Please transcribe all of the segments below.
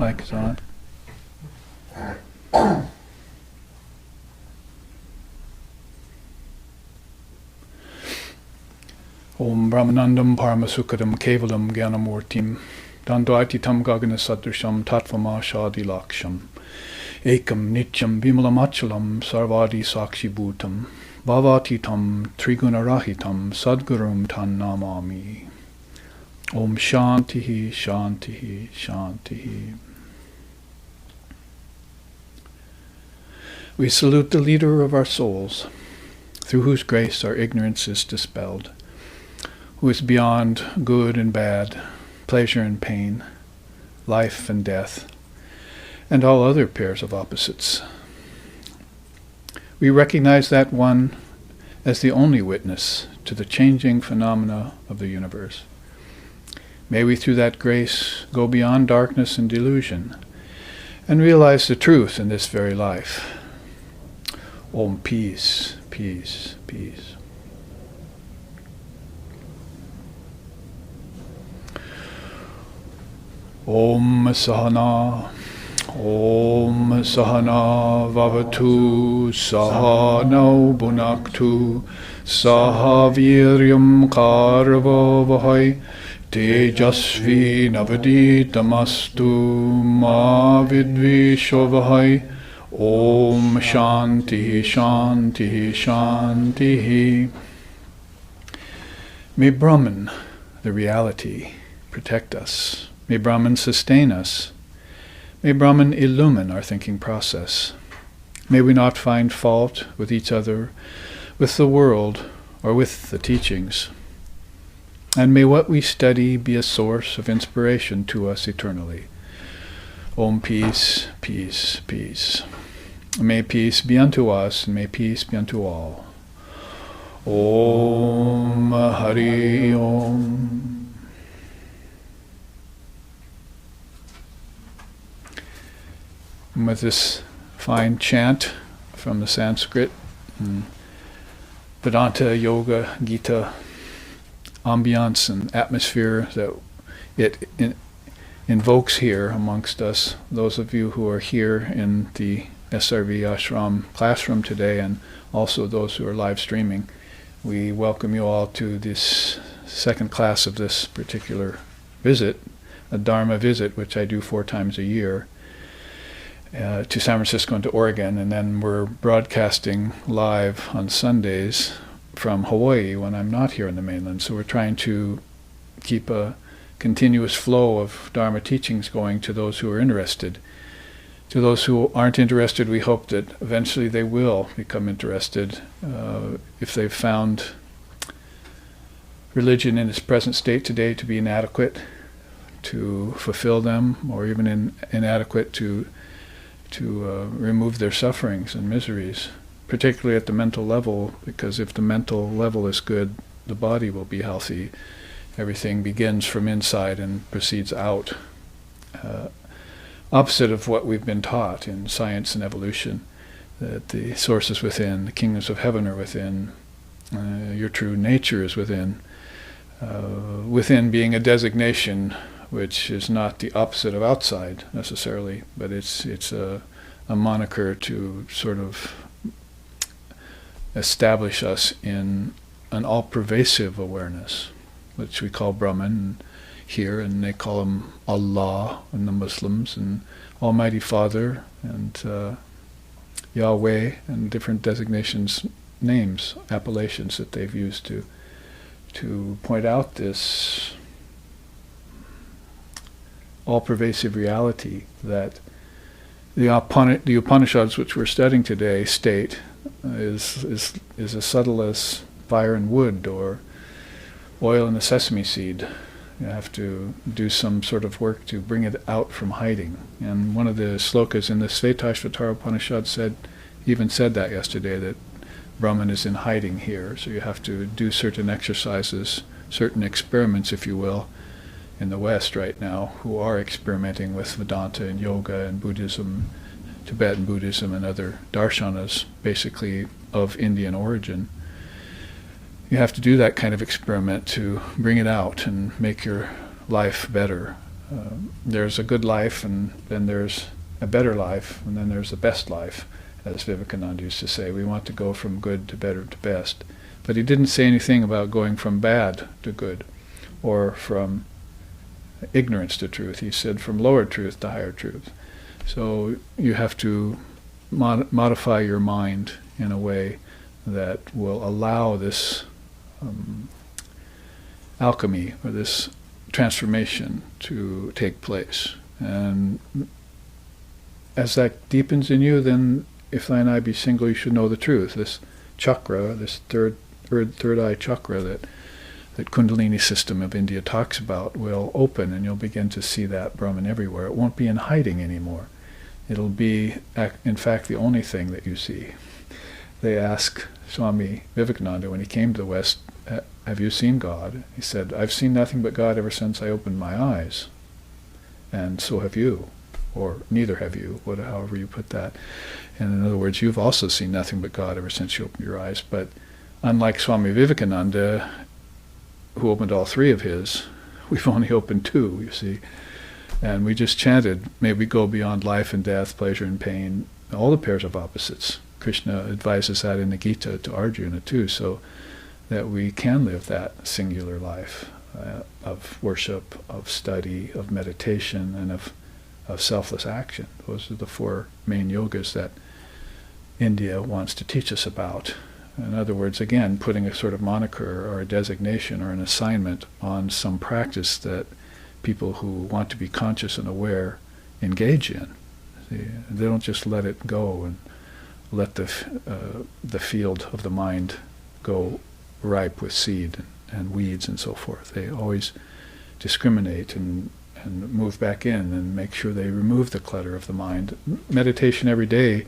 Mic is on. Om Brahmanandam Paramasukadam Kevalam Gyanamurtim Dandvaititam Gagana Sadrisham Tatvama Shadi Laksham Ekam Nityam Vimalachalam Sarvadi Sakshi Bhutam Bhavatitam Trigunarahitam Sadgurum Tan Namami. Om Shantihi Shantihi Shantihi. We salute the leader of our souls, through whose grace our ignorance is dispelled, who is beyond good and bad, pleasure and pain, life and death, and all other pairs of opposites. We recognize that one as the only witness to the changing phenomena of the universe. May we through that grace go beyond darkness and delusion and realize the truth in this very life. Om peace, peace, peace. Om Sahana, Om Sahana Vavatu, Sahano Bhunaktu, Sahaviryam Karva Vahai, Tejasvi Navaditamastu, Ma Vidvishovahai. Om Shanti Shanti Shanti. May Brahman, the reality, protect us. May Brahman sustain us. May Brahman illumine our thinking process. May we not find fault with each other, with the world, or with the teachings. And may what we study be a source of inspiration to us eternally. Om peace, peace, peace. May peace be unto us, and may peace be unto all. Om Hari Om. And with this fine chant from the Sanskrit, Vedanta, Yoga, Gita, ambiance and atmosphere that it invokes here amongst us, those of you who are here in the SRV Ashram classroom today, and also those who are live streaming, we welcome you all to this second class of this particular visit, a Dharma visit, which I do 4 times a year, to San Francisco and to Oregon, and then we're broadcasting live on Sundays from Hawaii when I'm not here on the mainland. So we're trying to keep a continuous flow of Dharma teachings going to those who are interested. To those who aren't interested, we hope that eventually they will become interested if they've found religion in its present state today to be inadequate to fulfill them, or even inadequate to remove their sufferings and miseries, particularly at the mental level, because if the mental level is good, the body will be healthy. Everything begins from inside and proceeds out. Opposite of what we've been taught in science and evolution, that the source is within, the kingdoms of heaven are within, your true nature is within. Within being a designation which is not the opposite of outside necessarily, but it's a moniker to sort of establish us in an all-pervasive awareness, which we call Brahman here, and they call him Allah in the Muslims, and Almighty Father, and Yahweh, and different designations, names, appellations that they've used to point out this all-pervasive reality that the Upanishads, which we're studying today, state is as subtle as fire and wood, or oil in a sesame seed. You have to do some sort of work to bring it out from hiding. And one of the slokas in the Shvetashvatara Upanishad said that yesterday, that Brahman is in hiding here. So you have to do certain exercises, certain experiments, if you will, in the West right now, who are experimenting with Vedanta and Yoga and Buddhism, Tibetan Buddhism and other darshanas, basically of Indian origin. You have to do that kind of experiment to bring it out and make your life better. there's a good life, and then there's a better life, and then there's the best life, as Vivekananda used to say. We want to go from good to better to best. But he didn't say anything about going from bad to good, or from ignorance to truth. He said from lower truth to higher truth. So you have to modify your mind in a way that will allow this alchemy, or this transformation, to take place. And as that deepens in you, then if thine eye be single, you should know the truth. This chakra, this third eye chakra that Kundalini system of India talks about, will open, and you'll begin to see that Brahman everywhere. It won't be in hiding anymore. It'll be, in fact, the only thing that you see. They asked Swami Vivekananda when he came to the West, have you seen God? He said, I've seen nothing but God ever since I opened my eyes. And so have you. Or neither have you, however you put that. And in other words, you've also seen nothing but God ever since you opened your eyes. But unlike Swami Vivekananda, who opened all three of his, we've only opened two, you see. And we just chanted, may we go beyond life and death, pleasure and pain, all the pairs of opposites. Krishna advises that in the Gita to Arjuna too, so that we can live that singular life of worship, of study, of meditation, and of selfless action. Those are the four main yogas that India wants to teach us about. In other words, again, putting a sort of moniker or a designation or an assignment on some practice that people who want to be conscious and aware engage in. See, they don't just let it go and let the field of the mind go ripe with seed and weeds and so forth. They always discriminate and move back in and make sure they remove the clutter of the mind. Meditation every day,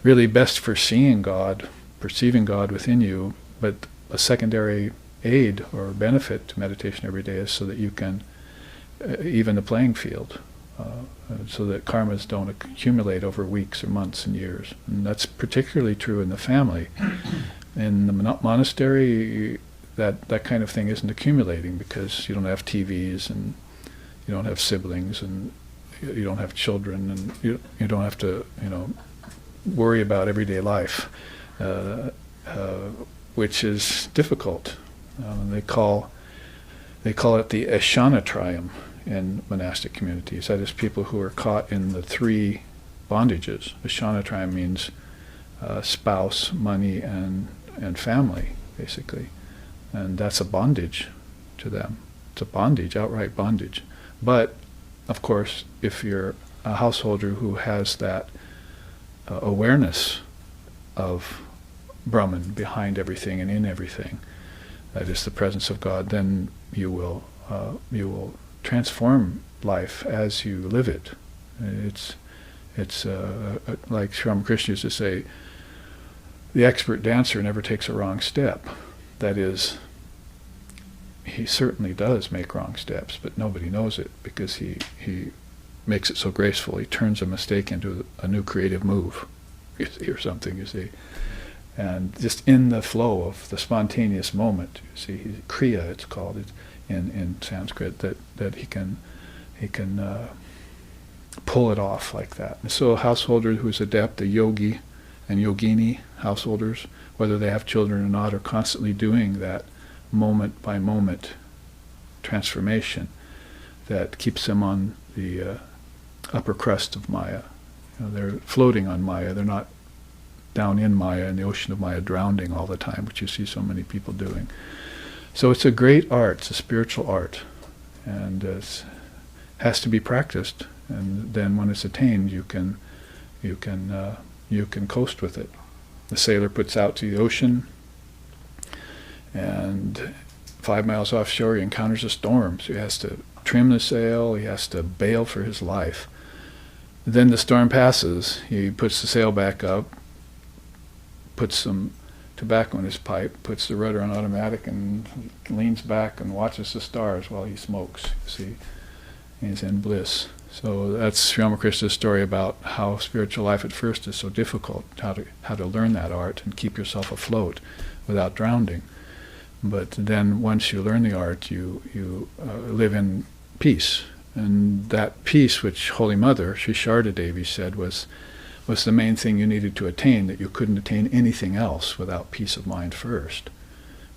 really best for seeing God, perceiving God within you, but a secondary aid or benefit to meditation every day is so that you can even the playing field, so that karmas don't accumulate over weeks or months and years. And that's particularly true in the family. In the monastery, that kind of thing isn't accumulating because you don't have TVs, and you don't have siblings, and you don't have children, and you don't have to worry about everyday life, which is difficult. They call it the Ashanatrayam in monastic communities. That is, people who are caught in the three bondages. Ashanatrayam means spouse, money, and family, basically. And that's a bondage to them. It's a bondage, outright bondage. But, of course, if you're a householder who has that awareness of Brahman behind everything and in everything, that is the presence of God, then you will transform life as you live it. It's like Sri Ramakrishna used to say, the expert dancer never takes a wrong step. That is, he certainly does make wrong steps, but nobody knows it because he makes it so graceful. He turns a mistake into a new creative move, you see, or something, you see. And just in the flow of the spontaneous moment, you see, kriya it's called in Sanskrit, that he can pull it off like that. And so a householder who's adept, a yogi and yogini householders, whether they have children or not, are constantly doing that moment by moment transformation that keeps them on the upper crust of Maya. They're floating on Maya. They're not down in Maya, in the ocean of Maya, drowning all the time, which you see so many people doing. So it's a great art. It's a spiritual art, and it has to be practiced. And then when it's attained, you can coast with it. The sailor puts out to the ocean, and 5 miles offshore he encounters a storm, so he has to trim the sail, he has to bail for his life. Then the storm passes, he puts the sail back up, puts some tobacco in his pipe, puts the rudder on automatic, and leans back and watches the stars while he smokes, you see. He's in bliss. So that's Sri Ramakrishna's story about how spiritual life at first is so difficult, how to learn that art and keep yourself afloat without drowning. But then once you learn the art, you live in peace And that peace, which Holy Mother, Sri Sharda Devi, said was the main thing you needed to attain, that you couldn't attain anything else without peace of mind first.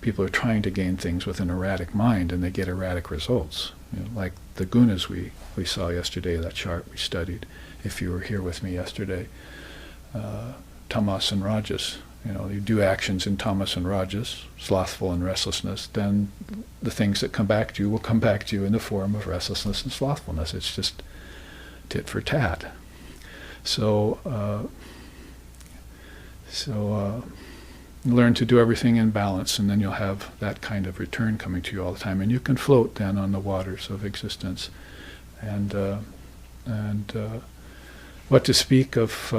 People are trying to gain things with an erratic mind, and they get erratic results. Like the gunas we saw yesterday, that chart we studied, if you were here with me yesterday, tamas and rajas. You do actions in tamas and rajas, slothful and restlessness, then the things that come back to you will come back to you in the form of restlessness and slothfulness. It's just tit for tat. So learn to do everything in balance, and then you'll have that kind of return coming to you all the time, and you can float then on the waters of existence. And what to speak of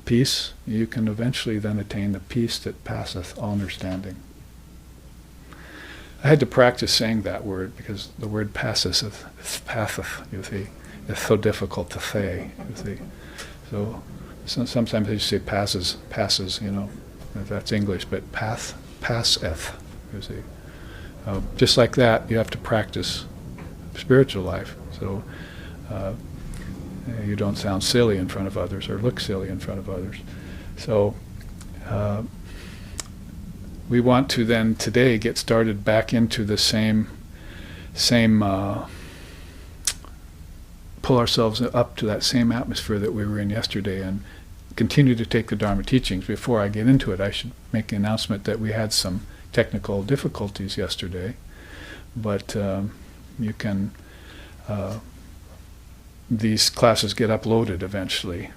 peace? You can eventually then attain the peace that passeth all understanding. I had to practice saying that word because the word passeth, you see, it's so difficult to say, you see. So sometimes they just say passes, if that's English, but passeth, you see. Just like that, you have to practice spiritual life. So you don't sound silly in front of others or look silly in front of others. So we want to then today get started back into the same pull ourselves up to that same atmosphere that we were in yesterday and continue to take the Dharma teachings. Before I get into it, I should make an announcement that we had some technical difficulties yesterday, but you can these classes get uploaded eventually.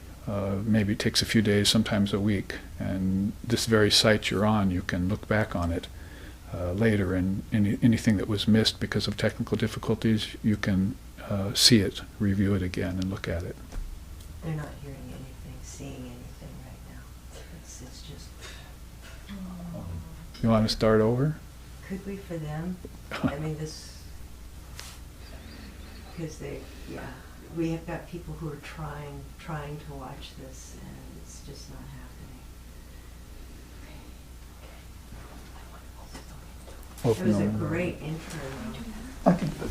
Maybe it takes a few days, sometimes a week, and this very site you're on, you can look back on it later, and anything that was missed because of technical difficulties, you can see it, review it again, and look at it. They're not hearing anything, seeing anything right now. It's just... You want to start over? Could we for them? I mean, this... Because we have got people who are trying to watch this, and it's just not happening. It was a great intro. I can do it.